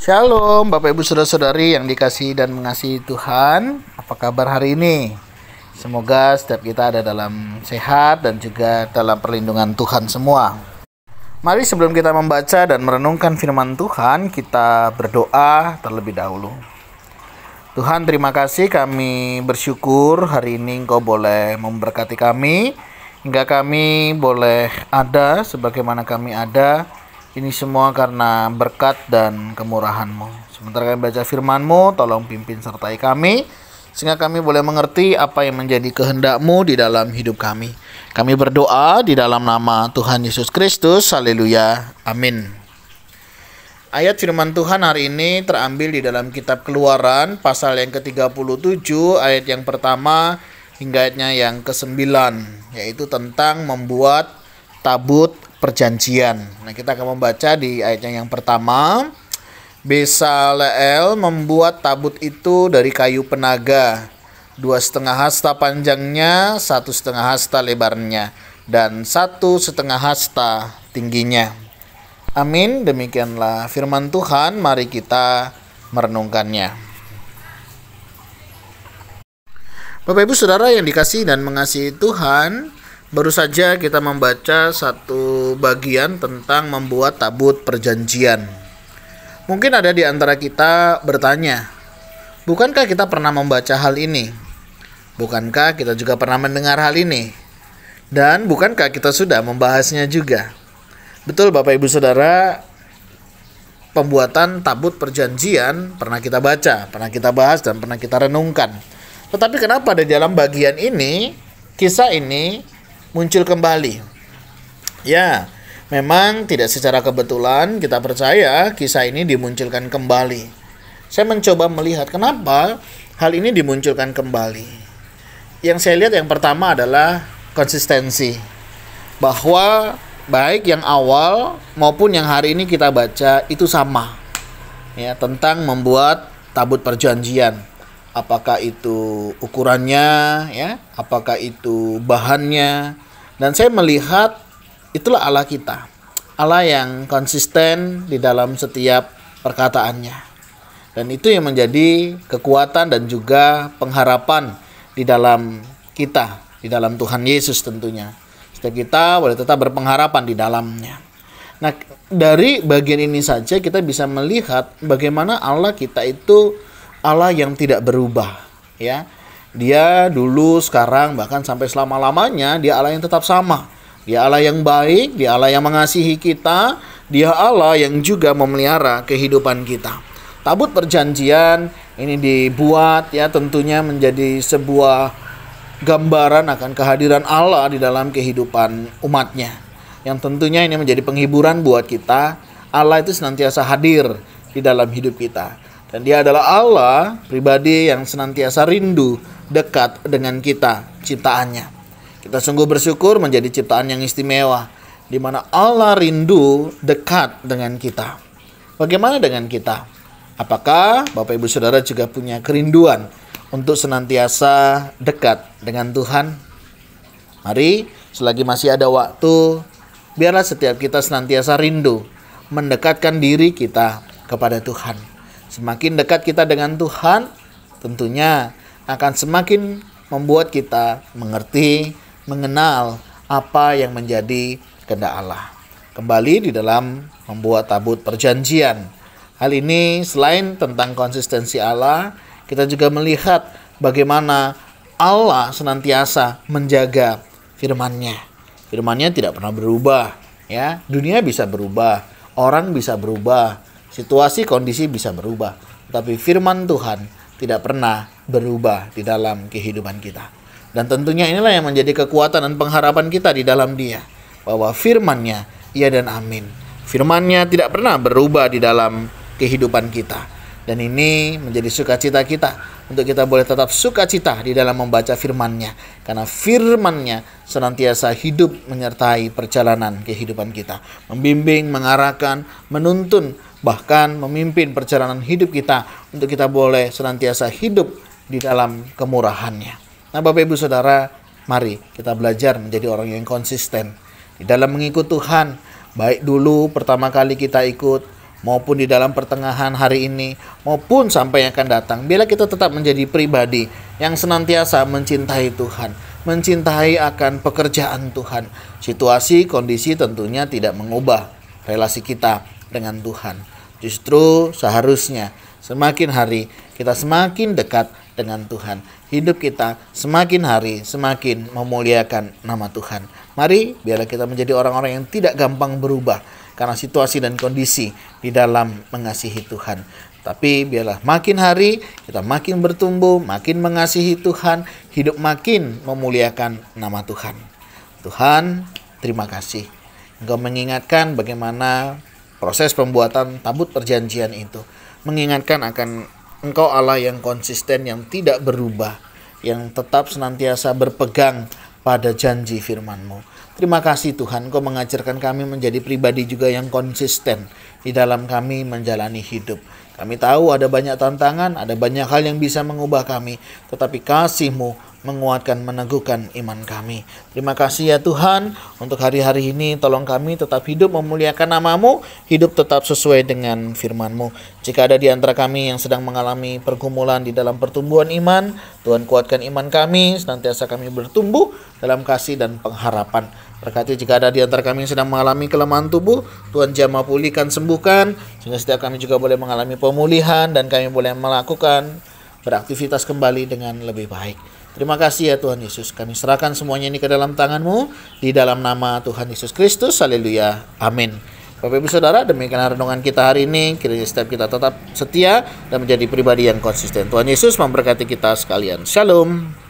Shalom Bapak Ibu Saudara-saudari yang dikasihi dan mengasihi Tuhan. Apa kabar hari ini? Semoga setiap kita ada dalam sehat dan juga dalam perlindungan Tuhan semua. Mari sebelum kita membaca dan merenungkan firman Tuhan, kita berdoa terlebih dahulu. Tuhan, terima kasih, kami bersyukur hari ini Engkau boleh memberkati kami hingga kami boleh ada sebagaimana kami ada. Ini semua karena berkat dan kemurahan-Mu. Sementara kami baca firman-Mu, tolong pimpin sertai kami, sehingga kami boleh mengerti apa yang menjadi kehendak-Mu di dalam hidup kami. Kami berdoa di dalam nama Tuhan Yesus Kristus. Haleluya. Amin. Ayat firman Tuhan hari ini terambil di dalam kitab Keluaran, pasal yang ke-37, ayat yang pertama hingga ayatnya yang ke-9, yaitu tentang membuat tabut perjanjian. Nah, kita akan membaca di ayatnya yang pertama. Besaleel membuat tabut itu dari kayu penaga, 2,5 hasta panjangnya, 1,5 hasta lebarnya, dan 1,5 hasta tingginya. Amin. Demikianlah firman Tuhan. Mari kita merenungkannya. Bapak Ibu Saudara yang dikasihi dan mengasihi Tuhan, baru saja kita membaca satu bagian tentang membuat tabut perjanjian. Mungkin ada di antara kita bertanya, bukankah kita pernah membaca hal ini? Bukankah kita juga pernah mendengar hal ini? Dan bukankah kita sudah membahasnya juga? Betul Bapak Ibu Saudara, pembuatan tabut perjanjian pernah kita baca, pernah kita bahas, dan pernah kita renungkan. Tetapi kenapa di dalam bagian ini, kisah ini muncul kembali? Ya, memang tidak secara kebetulan kita percaya kisah ini dimunculkan kembali. Saya mencoba melihat kenapa hal ini dimunculkan kembali. Yang saya lihat yang pertama adalah konsistensi. Bahwa baik yang awal maupun yang hari ini kita baca itu sama. Ya, tentang membuat tabut perjanjian. Apakah itu ukurannya, ya, apakah itu bahannya. Dan saya melihat itulah Allah kita, Allah yang konsisten di dalam setiap perkataannya. Dan itu yang menjadi kekuatan dan juga pengharapan di dalam kita, di dalam Tuhan Yesus tentunya. Setiap kita boleh tetap berpengharapan di dalamnya. Nah, dari bagian ini saja kita bisa melihat bagaimana Allah kita itu Allah yang tidak berubah, ya. Dia dulu, sekarang, bahkan sampai selama-lamanya dia Allah yang tetap sama. Dia Allah yang baik, dia Allah yang mengasihi kita, dia Allah yang juga memelihara kehidupan kita. Tabut perjanjian ini dibuat ya tentunya menjadi sebuah gambaran akan kehadiran Allah di dalam kehidupan umatnya. Yang tentunya ini menjadi penghiburan buat kita. Allah itu senantiasa hadir di dalam hidup kita. Dan dia adalah Allah pribadi yang senantiasa rindu dekat dengan kita, ciptaannya. Kita sungguh bersyukur menjadi ciptaan yang istimewa, di mana Allah rindu dekat dengan kita. Bagaimana dengan kita? Apakah Bapak Ibu Saudara juga punya kerinduan untuk senantiasa dekat dengan Tuhan? Mari, selagi masih ada waktu, biarlah setiap kita senantiasa rindu mendekatkan diri kita kepada Tuhan. Semakin dekat kita dengan Tuhan, tentunya akan semakin membuat kita mengerti, mengenal apa yang menjadi kehendak Allah. Kembali di dalam membuat tabut perjanjian. Hal ini selain tentang konsistensi Allah, kita juga melihat bagaimana Allah senantiasa menjaga firman-Nya. Firman-Nya tidak pernah berubah, ya. Dunia bisa berubah, orang bisa berubah, situasi kondisi bisa berubah, tapi firman Tuhan tidak pernah berubah di dalam kehidupan kita. Dan tentunya inilah yang menjadi kekuatan dan pengharapan kita di dalam Dia, bahwa firman-Nya iya dan amin. Firman-Nya tidak pernah berubah di dalam kehidupan kita. Dan ini menjadi sukacita kita, untuk kita boleh tetap sukacita di dalam membaca firman-Nya, karena firman-Nya senantiasa hidup menyertai perjalanan kehidupan kita, membimbing, mengarahkan, menuntun, bahkan memimpin perjalanan hidup kita, untuk kita boleh senantiasa hidup di dalam kemurahan-Nya. Nah, Bapak Ibu Saudara, mari kita belajar menjadi orang yang konsisten di dalam mengikut Tuhan. Baik dulu pertama kali kita ikut, maupun di dalam pertengahan hari ini, maupun sampai yang akan datang. Biarlah kita tetap menjadi pribadi yang senantiasa mencintai Tuhan, mencintai akan pekerjaan Tuhan. Situasi, kondisi tentunya tidak mengubah relasi kita dengan Tuhan. Justru seharusnya semakin hari kita semakin dekat dengan Tuhan. Hidup kita semakin hari semakin memuliakan nama Tuhan. Mari biarlah kita menjadi orang-orang yang tidak gampang berubah karena situasi dan kondisi di dalam mengasihi Tuhan. Tapi biarlah makin hari kita makin bertumbuh, makin mengasihi Tuhan, hidup makin memuliakan nama Tuhan. Tuhan, terima kasih. Engkau mengingatkan bagaimana proses pembuatan tabut perjanjian itu. Mengingatkan akan Engkau Allah yang konsisten, yang tidak berubah, yang tetap senantiasa berpegang pada janji firman-Mu. Terima kasih Tuhan, Engkau mengajarkan kami menjadi pribadi juga yang konsisten di dalam kami menjalani hidup. Kami tahu ada banyak tantangan, ada banyak hal yang bisa mengubah kami, tetapi kasih-Mu menguatkan, meneguhkan iman kami. Terima kasih ya Tuhan, untuk hari-hari ini tolong kami tetap hidup memuliakan nama-Mu, hidup tetap sesuai dengan firman-Mu. Jika ada di antara kami yang sedang mengalami pergumulan di dalam pertumbuhan iman, Tuhan kuatkan iman kami, senantiasa kami bertumbuh dalam kasih dan pengharapan. Berkati jika ada di antara kami yang sedang mengalami kelemahan tubuh, Tuhan jamah pulihkan, sembuhkan, sehingga setiap kami juga boleh mengalami pemulihan dan kami boleh melakukan beraktivitas kembali dengan lebih baik. Terima kasih ya Tuhan Yesus. Kami serahkan semuanya ini ke dalam tangan-Mu, di dalam nama Tuhan Yesus Kristus. Haleluya. Amin. Bapak Ibu Saudara, demikian renungan kita hari ini. Kiranya setiap kita tetap setia dan menjadi pribadi yang konsisten. Tuhan Yesus memberkati kita sekalian. Shalom.